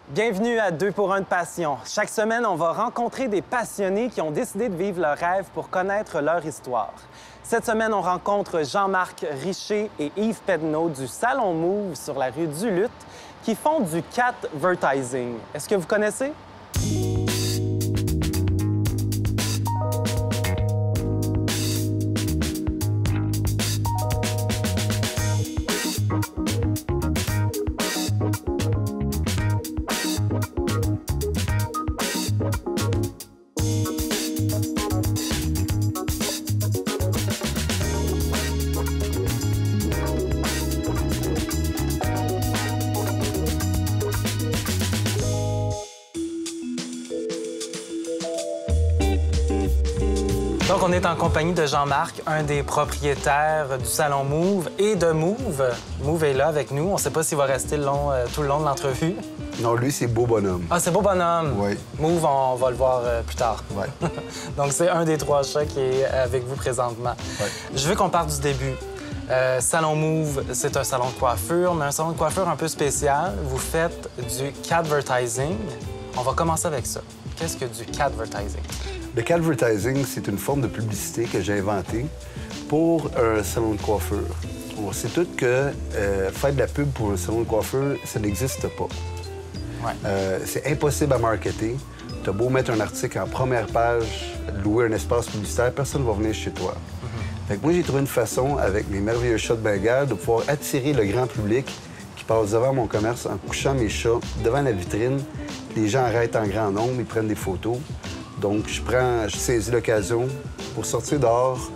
Bienvenue à 2 pour 1 de passion. Chaque semaine, on va rencontrer des passionnés qui ont décidé de vivre leur rêve pour connaître leur histoire. Cette semaine, on rencontre Jean-Marc Richer et Yves Pedneau du Salon Move sur la rue du Luth qui font du catvertising. Est-ce que vous connaissez? Donc, on est en compagnie de Jean-Marc, un des propriétaires du Salon Move et de Move. Move est là avec nous. On ne sait pas s'il va rester tout le long de l'entrevue. Non, lui, c'est Beau Bonhomme. Ah, c'est Beau Bonhomme. Oui. Move, on va le voir plus tard. Oui. Donc, c'est un des 3 chats qui est avec vous présentement. Oui. Je veux qu'on parte du début. Salon Move, c'est un salon de coiffure, mais un salon de coiffure un peu spécial. Vous faites du catvertising. On va commencer avec ça. Qu'est-ce que du catvertising? Le catvertising, c'est une forme de publicité que j'ai inventée pour un salon de coiffure. On sait tous que faire de la pub pour un salon de coiffure, ça n'existe pas. Ouais. C'est impossible à marketer. Tu as beau mettre un article en première page, louer un espace publicitaire, personne ne va venir chez toi. Fait que moi, j'ai trouvé une façon, avec mes merveilleux chats de Bengale, de pouvoir attirer le grand public qui passe devant mon commerce en couchant mes chats devant la vitrine. Les gens arrêtent en grand nombre, ils prennent des photos. Donc, je saisis l'occasion pour sortir dehors,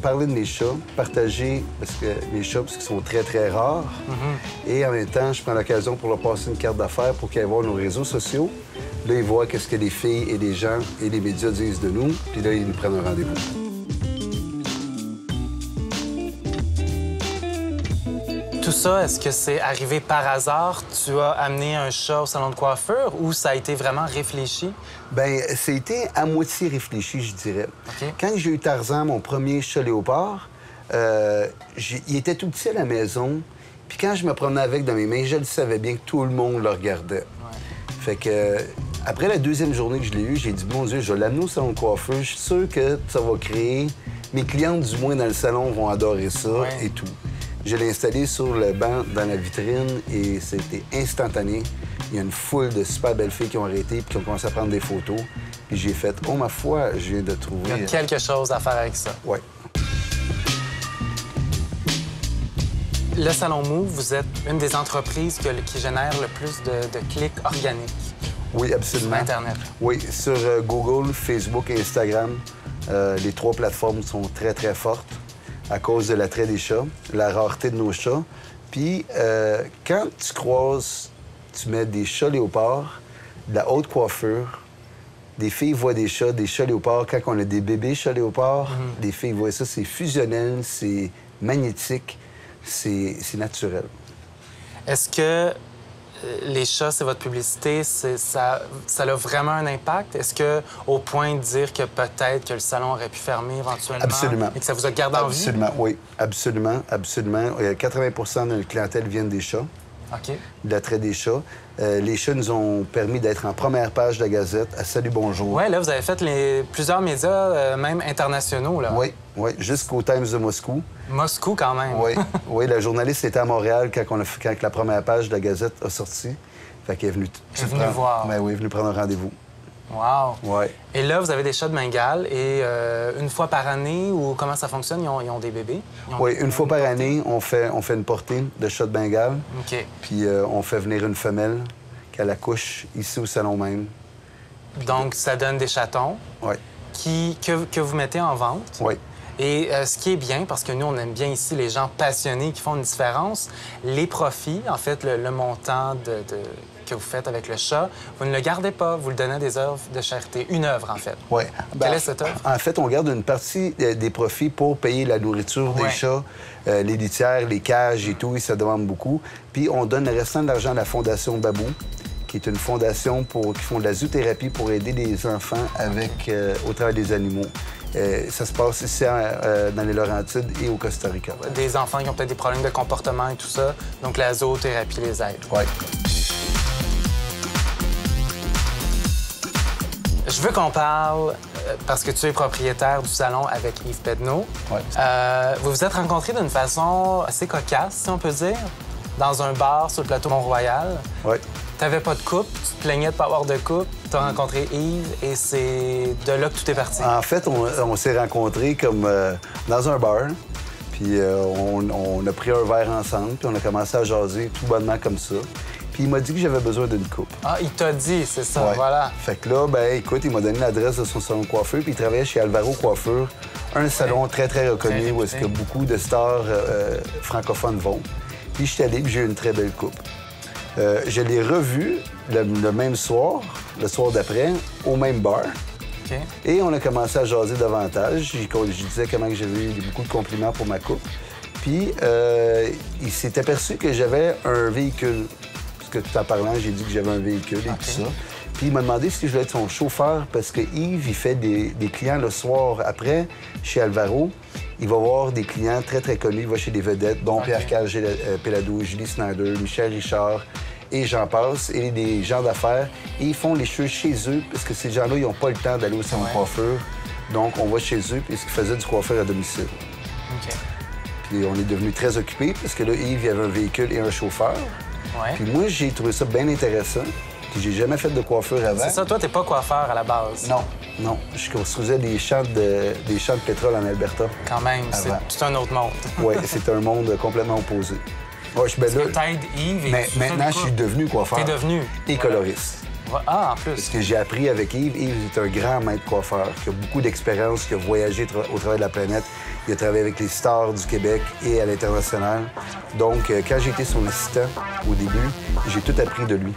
parler de mes chats, partager mes chats, parce qu'ils sont très, très rares. Et en même temps, je prends l'occasion pour leur passer une carte d'affaires pour qu'ils aillent voir nos réseaux sociaux. Là, ils voient qu'est-ce que les filles et les gens et les médias disent de nous. Puis là, ils nous prennent un rendez-vous. Tout ça, est-ce que c'est arrivé par hasard? Tu as amené un chat au salon de coiffure ou ça a été vraiment réfléchi? Bien, c'était à moitié réfléchi, je dirais. OK. Quand j'ai eu Tarzan, mon premier chat léopard, il était tout petit à la maison. Puis quand je me promenais avec dans mes mains, je le savais bien que tout le monde le regardait. Ouais. Fait que, après la deuxième journée que je l'ai eu, j'ai dit, mon Dieu, je vais l'amener au salon de coiffure. Je suis sûr que ça va créer... Mes clientes, du moins dans le salon, vont adorer ça et tout. Je l'ai installé sur le banc dans la vitrine et c'était instantané. Il y a une foule de super belles filles qui ont arrêté et qui ont commencé à prendre des photos. Puis j'ai fait, oh ma foi, je viens de trouver... Il y a quelque chose à faire avec ça. Oui. Le Salon Move, vous êtes une des entreprises qui génère le plus de clics organiques. Oui, absolument. Sur Internet. Oui, sur Google, Facebook et Instagram, les 3 plateformes sont très, très fortes à cause de l'attrait des chats, la rareté de nos chats. Puis, quand tu croises, tu mets des chats léopards, de la haute coiffure, des filles voient des chats léopards. Quand on a des bébés chats léopards, des filles voient ça, c'est fusionnel, c'est magnétique, c'est naturel. Est-ce que les chats, c'est votre publicité, ça a vraiment un impact? Est-ce que, au point de dire que peut-être que le salon aurait pu fermer éventuellement? Absolument. Et que ça vous a gardé en vie? Absolument, oui. Absolument, absolument. 80 de notre clientèle viennent des chats. OK. De l'attrait des chats. Les chats nous ont permis d'être en première page de la Gazette à Salut Bonjour. Oui, là, vous avez fait plusieurs médias, même internationaux, là. Oui, oui, jusqu'au Times de Moscou. Moscou, quand même. Oui, oui, la journaliste était à Montréal quand la première page de la Gazette a sorti. Fait qu'elle est venue... voir. Ben oui, elle est venue prendre un rendez-vous. Wow! Oui. Et là, vous avez des chats de Bengale et une fois par année, ou comment ça fonctionne? Ils ont des bébés? Oui, une fois par année, on fait une portée de chats de Bengale. OK. Puis on fait venir une femelle qu'elle accouche ici au salon même. Donc, ça donne des chatons oui. que vous mettez en vente. Oui. Et ce qui est bien, parce que nous, on aime bien ici les gens passionnés qui font une différence, les profits, en fait, le montant que vous faites avec le chat, vous ne le gardez pas, vous le donnez à des œuvres de charité. Une œuvre, en fait. Oui. Quelle est cette œuvre? En fait, on garde une partie des profits pour payer la nourriture des chats, les litières, les cages et tout, et ça demande beaucoup. Puis on donne le restant de l'argent à la Fondation Babou, qui est une fondation qui font de la zoothérapie pour aider les enfants au travail des animaux. Ça se passe ici dans les Laurentides et au Costa Rica. Des enfants qui ont peut-être des problèmes de comportement et tout ça, donc la zoothérapie les aide. Oui. Je veux qu'on parle, parce que tu es propriétaire du salon avec Yves Pedneau. Ouais. Vous vous êtes rencontrés d'une façon assez cocasse, si on peut dire, dans un bar sur le plateau Mont-Royal. Oui. T'avais pas de couple, tu te plaignais de pas avoir de couple, t'as rencontré Yves et c'est de là que tout est parti. En fait, on s'est rencontrés comme dans un bar, puis on a pris un verre ensemble, puis on a commencé à jaser tout bonnement comme ça. Puis il m'a dit que j'avais besoin d'une coupe. Ah, il t'a dit, c'est ça, Ouais. voilà. Fait que là, ben écoute, il m'a donné l'adresse de son salon de coiffeur, puis il travaillait chez Alvaro Coiffure, un salon très, très reconnu Très où est-ce que beaucoup de stars francophones vont. Puis je suis allé, puis j'ai eu une très belle coupe. Je l'ai revu le même soir, le soir d'après, au même bar. OK. Et on a commencé à jaser davantage. Je disais comment j'avais eu beaucoup de compliments pour ma coupe. Puis il s'est aperçu que j'avais un véhicule. Parce que tout en parlant, j'ai dit que j'avais un véhicule et tout ça. Puis il m'a demandé si je voulais être son chauffeur parce que Yves, il fait des clients le soir après chez Alvaro. Il va voir des clients très, très connus. Il va chez des vedettes, dont Pierre-Carl Pelado, Julie Snyder, Michel Richard et j'en passe, et des gens d'affaires. Et ils font les cheveux chez eux parce que ces gens-là, ils n'ont pas le temps d'aller au salon de coiffeur. Donc, on va chez eux puisqu'ils faisaient du coiffeur à domicile. OK. Puis on est devenus très occupés parce que là, Yves, il avait un véhicule et un chauffeur. Ouais. Puis moi, j'ai trouvé ça bien intéressant. Puis j'ai jamais fait de coiffure avant. C'est ça, toi, t'es pas coiffeur à la base. Non, non. Je construisais des champs de pétrole en Alberta. Quand même, c'est Avant. tout un autre monde. Oui, c'est un monde complètement opposé. Ouais, ben là, T'aides Yves et mais tu fais maintenant, des je suis coupes. devenu coiffeur. T'es devenu. Et coloriste. Ah, en plus. Parce que j'ai appris avec Yves. Yves est un grand maître coiffeur qui a beaucoup d'expérience, qui a voyagé au travers de la planète. Il a travaillé avec les stars du Québec et à l'international. Donc, quand j'ai été son assistant au début, j'ai tout appris de lui.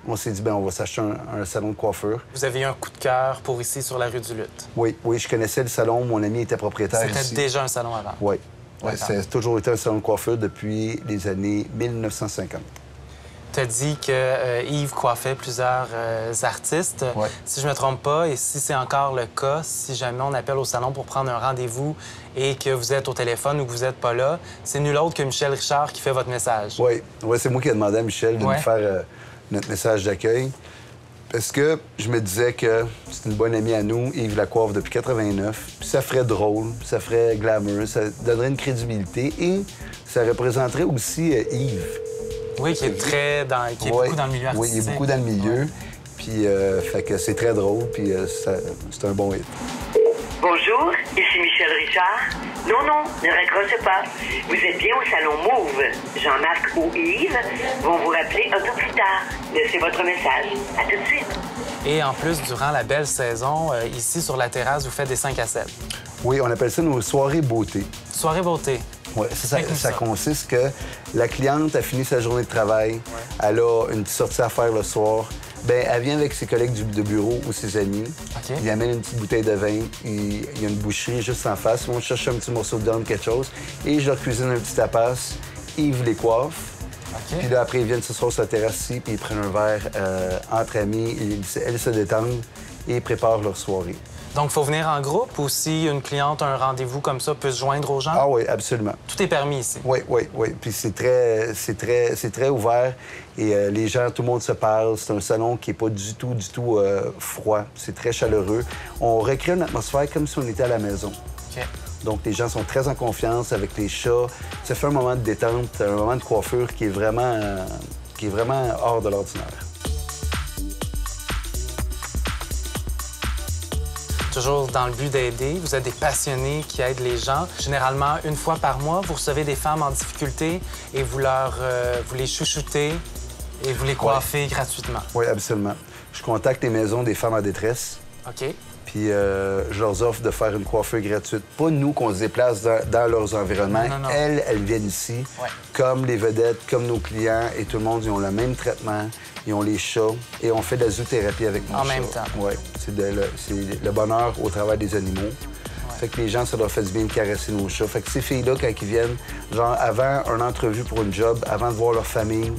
On s'est dit, ben on va s'acheter un salon de coiffure. Vous avez eu un coup de cœur pour ici, sur la rue du Lutte. Oui, oui, je connaissais le salon. Mon ami était propriétaire C'était ici. déjà un salon avant. Oui. Ouais, D'accord. ça a toujours été un salon de coiffure depuis les années 1950. Tu as dit que Yves coiffait plusieurs artistes. Ouais. Si je me trompe pas, et si c'est encore le cas, si jamais on appelle au salon pour prendre un rendez-vous et que vous êtes au téléphone ou que vous n'êtes pas là, c'est nul autre que Michel Richard qui fait votre message. Oui, ouais, c'est moi qui ai demandé à Michel de nous faire notre message d'accueil. Parce que je me disais que c'est une bonne amie à nous, Yves la coiffe depuis 89. Puis ça ferait drôle, ça ferait glamour, ça donnerait une crédibilité et ça représenterait aussi Yves. Oui, qui est très dans, qui est Ouais, beaucoup dans le milieu artistique. oui, il est beaucoup dans le milieu. Puis fait que c'est très drôle, puis c'est un bon hit. Bonjour, ici Michel Richard. Non, non, ne raccrochez pas. Vous êtes bien au salon Mauve. Jean-Marc ou Yves vont vous rappeler un peu plus tard. Laissez votre message. À tout de suite. Et en plus, durant la belle saison, ici sur la terrasse, vous faites des 5 à 7. Oui, on appelle ça nos soirées beauté. Soirée beauté. Oui, ça consiste que la cliente a fini sa journée de travail, elle a une petite sortie à faire le soir. Bien, elle vient avec ses collègues de bureau ou ses amis. OK. Il amène une petite bouteille de vin. Il y a une boucherie juste en face. On cherche un petit morceau de viande, quelque chose. Et je leur cuisine un petit tapas. Yves les coiffe. OK. Puis là, après, ils viennent se soir sur la terrasse ici, puis ils prennent un verre entre amis. Elles se détendent et préparent leur soirée. Donc, il faut venir en groupe ou si une cliente a un rendez-vous comme ça, peut se joindre aux gens? Ah oui, absolument. Tout est permis ici. Oui, oui, oui. Puis c'est très ouvert et les gens, tout le monde se parle. C'est un salon qui n'est pas du tout froid. C'est très chaleureux. On recrée une atmosphère comme si on était à la maison. OK. Donc les gens sont très en confiance avec les chats. Ça fait un moment de détente, un moment de coiffure qui est vraiment hors de l'ordinaire. Toujours dans le but d'aider. Vous êtes des passionnés qui aident les gens. Généralement, une fois par mois, vous recevez des femmes en difficulté et vous les chouchoutez et vous les coiffez gratuitement. Oui, absolument. Je contacte les maisons des femmes en détresse. OK. Puis je leur offre de faire une coiffure gratuite. Pas nous qu'on se déplace dans leurs environnements. Non. Elles viennent ici, comme les vedettes, comme nos clients, et tout le monde, ils ont le même traitement. Ils ont les chats et on fait de la zoothérapie avec nos chats. En même temps. Oui, c'est le bonheur au travail des animaux. Fait que les gens, ça leur fait du bien de caresser nos chats. Fait que ces filles-là, quand ils viennent, genre avant une entrevue pour une job, avant de voir leur famille,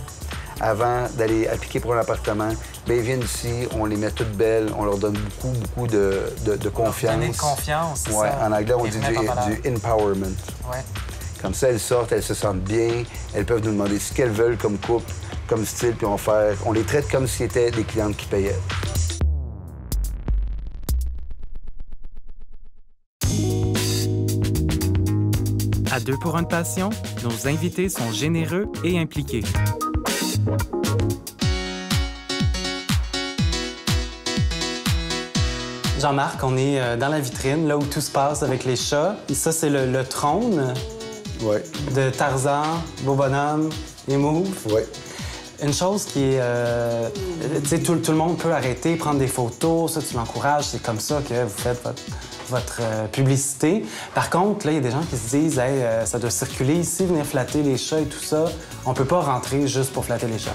avant d'aller appliquer pour un appartement, bien, ils viennent ici, on les met toutes belles, on leur donne beaucoup de confiance. Donner de confiance, c'est ouais, ça. En anglais, on Les dit mettre en valeur. du empowerment. Ouais. Comme ça, elles sortent, elles se sentent bien, elles peuvent nous demander ce qu'elles veulent comme couple. comme style, puis on les traite comme si c'était des clientes qui payaient. À deux pour une passion, nos invités sont généreux et impliqués. Jean-Marc, on est dans la vitrine, là où tout se passe avec les chats. Et ça, c'est le trône de Tarzan, Beau Bonhomme et Mouv'. Oui. Une chose qui est... tu sais, tout le monde peut arrêter, prendre des photos. Ça, tu l'encourages. C'est comme ça que vous faites votre publicité. Par contre, là, il y a des gens qui se disent « Hey, ça doit circuler ici, venir flatter les chats et tout ça. On peut pas rentrer juste pour flatter les chats. »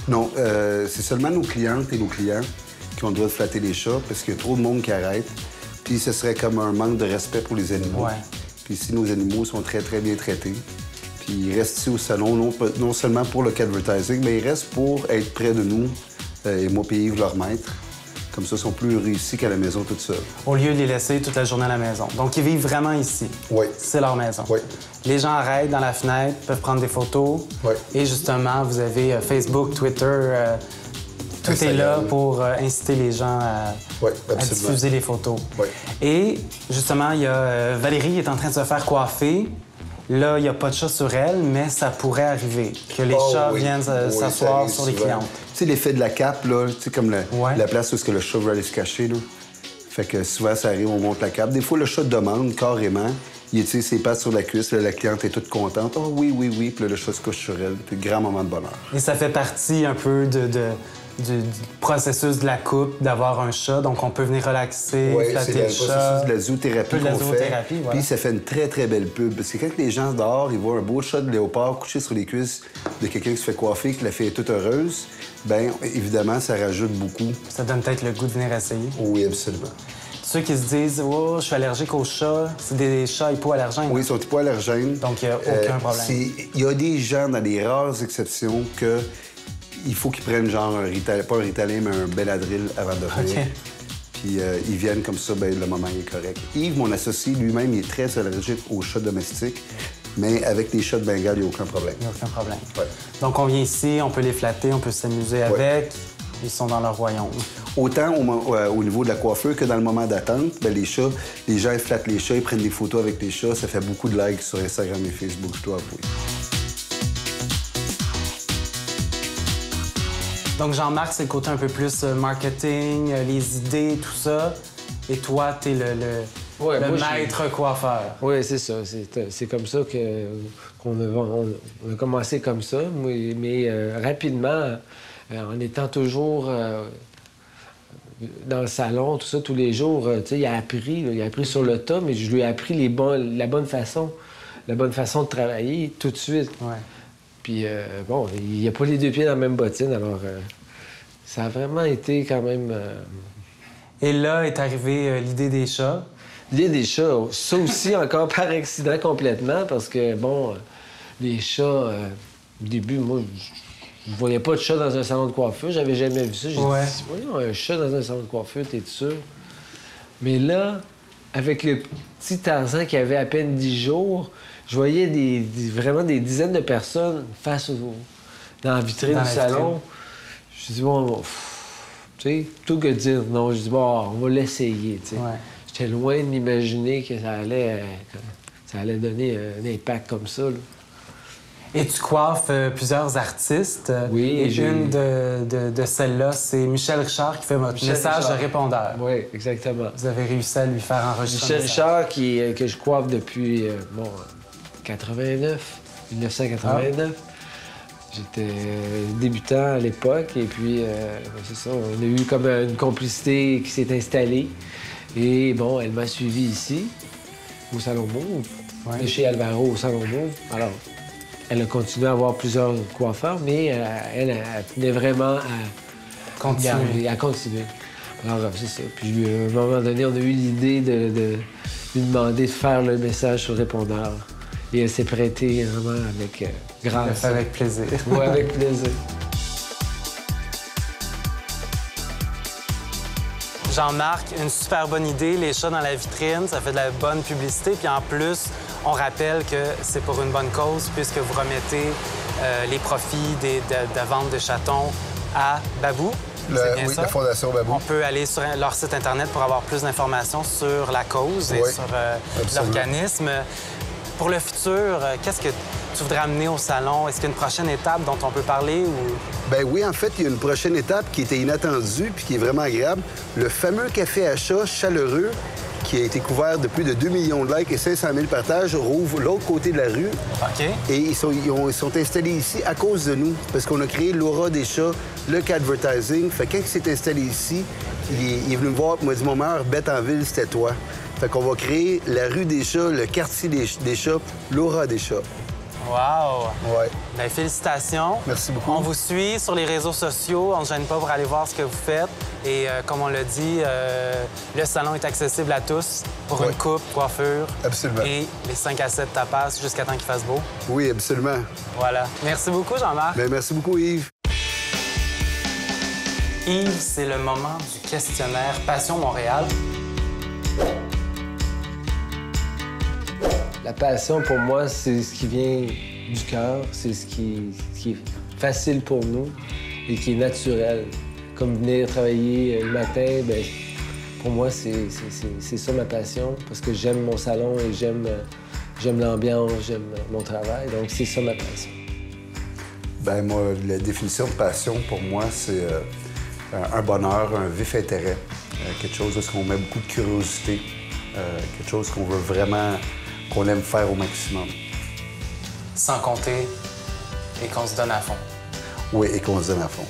Non, c'est seulement nos clientes et nos clients qui ont le droit de flatter les chats parce qu'il y a trop de monde qui arrête. Puis ce serait comme un manque de respect pour les animaux. Ouais. Puis ici, nos animaux sont très, très bien traités. Puis ils restent ici au salon, non seulement pour le advertising, mais ils restent pour être près de nous et moi puis Yves, leur maître. Comme ça, ils sont plus réussis qu'à la maison toute seule. Au lieu de les laisser toute la journée à la maison. Donc, ils vivent vraiment ici. Oui. C'est leur maison. Oui. Les gens arrêtent dans la fenêtre, peuvent prendre des photos. Oui. Et justement, vous avez Facebook, Twitter, tout Instagram. est là pour inciter les gens à diffuser les photos. Oui. Et justement, il y a Valérie qui est en train de se faire coiffer. Là, il n'y a pas de chat sur elle, mais ça pourrait arriver que les chats viennent s'asseoir sur les clientes. Tu sais, l'effet de la cape, là, tu sais, comme la place où est-ce que le chat veut aller se cacher, là. Fait que souvent, ça arrive, on monte la cape. Des fois, le chat demande carrément. Il étire ses pattes sur la cuisse, là, la cliente est toute contente. « Oh oui, oui, oui », puis là, le chat se couche sur elle. C'est un grand moment de bonheur. Et ça fait partie un peu du processus de la coupe, d'avoir un chat. Donc, on peut venir relaxer, flatter le chat. C'est le processus de la zoothérapie qu'on fait. Voilà. Puis ça fait une très, très belle pub. Parce que quand les gens dehors, ils voient un beau chat de léopard couché sur les cuisses de quelqu'un qui se fait coiffer, que la fille est toute heureuse, bien, évidemment, ça rajoute beaucoup. Ça donne peut-être le goût de venir essayer. Oui, absolument. Ceux qui se disent « Oh, je suis allergique aux chats », c'est des chats hypoallergènes. Oui, ils sont hypoallergènes. Donc, il n'y a aucun problème. Il y a des gens, dans des rares exceptions, que il faut qu'ils prennent genre un Ritalin, pas un Ritalin, mais un Benadryl avant de venir. OK. Puis ils viennent comme ça, bien, le moment est correct. Yves, mon associé, lui-même, il est très allergique aux chats domestiques, mais avec les chats de Bengale, il n'y a aucun problème. Il n'y a aucun problème. Ouais. Donc, on vient ici, on peut les flatter, on peut s'amuser avec. Ils sont dans leur royaume. Autant au niveau de la coiffure que dans le moment d'attente, bien, les gens, ils flattent les chats, ils prennent des photos avec les chats. Ça fait beaucoup de likes sur Instagram et Facebook, je dois avouer. Donc, Jean-Marc, c'est le côté un peu plus marketing, les idées, tout ça. Et toi, t'es le maître coiffeur. Oui, c'est ça. C'est comme ça qu'on a commencé comme ça. Mais rapidement, en étant toujours dans le salon, tout ça, tous les jours, tu sais, il a appris sur le tas, mais je lui ai appris la bonne façon de travailler tout de suite. Ouais. Puis, bon, il n'y a pas les deux pieds dans la même bottine, alors ça a vraiment été quand même... Et là est arrivée l'idée des chats. L'idée des chats, ça aussi encore par accident complètement, parce que, bon, les chats, au début, moi, je voyais pas de chat dans un salon de coiffure, j'avais jamais vu ça. J'ai dit, voyons, un chat dans un salon de coiffure, t'es sûr? Mais là, avec le petit Tarzan qui avait à peine 10 jours, je voyais vraiment des dizaines de personnes dans la vitrine du salon. Je me suis dit, bon, tu sais, plutôt que de dire non, je dis, bon, on va l'essayer, tu sais. Ouais. J'étais loin de m'imaginer que ça allait donner un impact comme ça, là. Et tu coiffes plusieurs artistes. Oui. Et une de celles-là, c'est Michel Richard qui fait votre message de répondeur. Oui, exactement. Vous avez réussi à lui faire enregistrer Michel Richard, que je coiffe depuis, 1989. J'étais débutant à l'époque et puis, c'est ça, on a eu comme une complicité qui s'est installée. Et bon, elle m'a suivi ici, au Salon Mauve, de chez Alvaro au Salon Mauve. Alors, elle a continué à avoir plusieurs coiffeurs, mais elle tenait vraiment à continuer. Alors, c'est ça. Puis, à un moment donné, on a eu l'idée de lui demander de faire le message sur le répondeur. Et elle s'est prêtée vraiment avec grâce. Avec plaisir. Oui, avec plaisir. Jean-Marc, une super bonne idée, les chats dans la vitrine, ça fait de la bonne publicité. Puis en plus, on rappelle que c'est pour une bonne cause puisque vous remettez les profits de vente de chatons à Babou. C'est bien Oui, ça? la Fondation Babou. On peut aller sur leur site Internet pour avoir plus d'informations sur la cause et Oui, sur absolument. l'organisme. Pour le futur, qu'est-ce que tu voudrais amener au salon? Est-ce qu'il y a une prochaine étape dont on peut parler? Ou... Ben oui, en fait, il y a une prochaine étape qui était inattendue puis qui est vraiment agréable. Le fameux café à chat chaleureux qui a été couvert de plus de 2 millions de likes et 500 000 partages rouvre l'autre côté de la rue. OK. Et ils sont installés ici à cause de nous, parce qu'on a créé l'aura des chats, le Catvertising. Fait que quand il s'est installé ici, il est venu me voir et m'a dit « Mon meilleur bête en ville, c'était toi ». Fait qu'on va créer la rue des chats, le quartier des chats, l'aura des chats. Wow! Ouais. Bien, félicitations. Merci beaucoup. On vous suit sur les réseaux sociaux. On ne se gêne pas pour aller voir ce que vous faites. Et comme on l'a dit, le salon est accessible à tous pour Ouais. une coupe, coiffure. Absolument. Et les 5 à 7 tapas jusqu'à temps qu'il fasse beau. Oui, absolument. Voilà. Merci beaucoup, Jean-Marc. Ben, merci beaucoup, Yves. Yves, c'est le moment du questionnaire Passion Montréal. La passion, pour moi, c'est ce qui vient du cœur, c'est ce qui est facile pour nous et qui est naturel. Comme venir travailler le matin, bien, pour moi, c'est ça ma passion, parce que j'aime mon salon et j'aime l'ambiance, j'aime mon travail, donc c'est ça ma passion. Ben moi, la définition de passion, pour moi, c'est un bonheur, un vif intérêt, quelque chose où on met beaucoup de curiosité, quelque chose qu'on veut vraiment, qu'on aime faire au maximum. Sans compter et qu'on se donne à fond. Oui, et qu'on se donne à fond.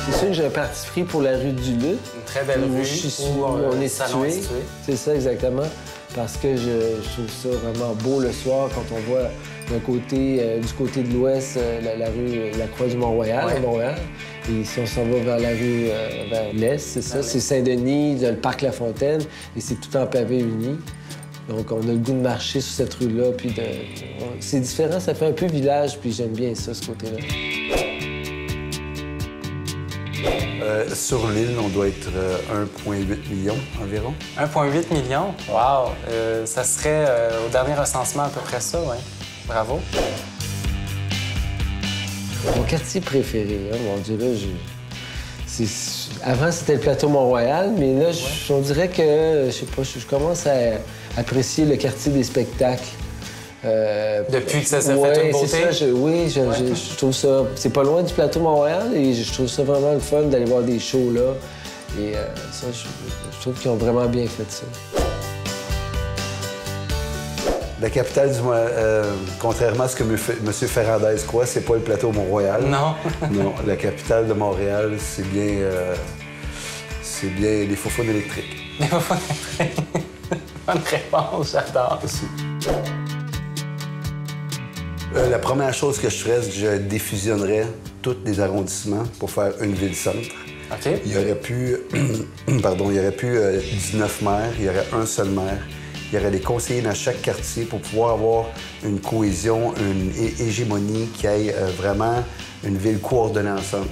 C'est sûr que j'ai un parti pris pour la rue du Luth. Une très belle où rue je suis où on est le salon est situé. situé. C'est ça, exactement. Parce que je trouve ça vraiment beau le soir quand on voit du côté de l'ouest, la rue, la Croix du Mont-Royal, Ouais. à Montréal. Et si on s'en va vers la rue, vers l'est, c'est ça, c'est Saint-Denis, il y a le parc La Fontaine, et c'est tout en pavé uni. Donc, on a le goût de marcher sur cette rue-là, puis c'est différent, ça fait un peu village, puis j'aime bien ça, ce côté-là. Sur l'île, on doit être 1,8 million environ. 1,8 million? Wow! Ça serait au dernier recensement à peu près ça, oui. Bravo. Mon quartier préféré, hein, mon Dieu, là, avant, c'était le plateau Mont-Royal, mais là, on dirait que, je sais pas, je commence à apprécier le quartier des spectacles. Depuis que ça s'est fait une beauté? C'est ça, je trouve ça... C'est pas loin du plateau Mont-Royal et je trouve ça vraiment le fun d'aller voir des shows là. Et ça, je trouve qu'ils ont vraiment bien fait ça. La capitale du contrairement à ce que M. Ferrandez croit, c'est pas le plateau Mont-Royal. Non. Non, la capitale de Montréal, c'est bien les faux-faunes électriques. Bonne réponse, j'adore. Merci. La première chose que je ferais, c'est que je défusionnerais tous les arrondissements pour faire une ville-centre. OK. Il y aurait plus, pardon, il y aurait plus 19 maires, il y aurait un seul maire. Il y aurait des conseillers dans chaque quartier pour pouvoir avoir une cohésion, une hégémonie qui ait vraiment une ville coordonnée ensemble.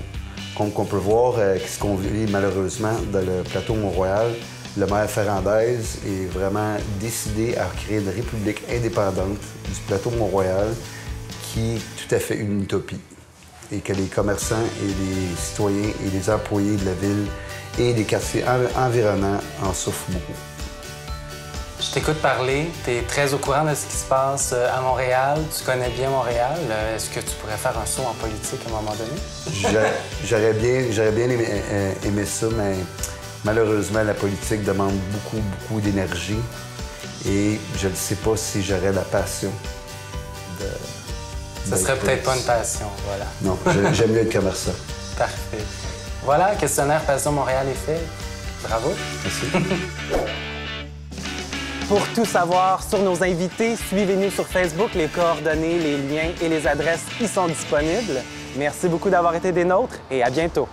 Comme on peut voir, ce qu'on vit malheureusement dans le plateau Mont-Royal, le maire Ferrandez est vraiment décidé à créer une république indépendante du plateau Mont-Royal qui est tout à fait une utopie. Et que les commerçants et les citoyens et les employés de la ville et des quartiers environnants en souffrent beaucoup. Je t'écoute parler, tu es très au courant de ce qui se passe à Montréal, tu connais bien Montréal. Est-ce que tu pourrais faire un saut en politique à un moment donné? J'aurais bien aimé ça, mais malheureusement, la politique demande beaucoup d'énergie et je ne sais pas si j'aurais la passion de... Ce serait peut-être pas une passion, voilà. Non, j'aime mieux être commerçant. Parfait. Voilà, questionnaire Passion Montréal est fait. Bravo. Merci. Pour tout savoir sur nos invités, suivez-nous sur Facebook. Les coordonnées, les liens et les adresses y sont disponibles. Merci beaucoup d'avoir été des nôtres et à bientôt.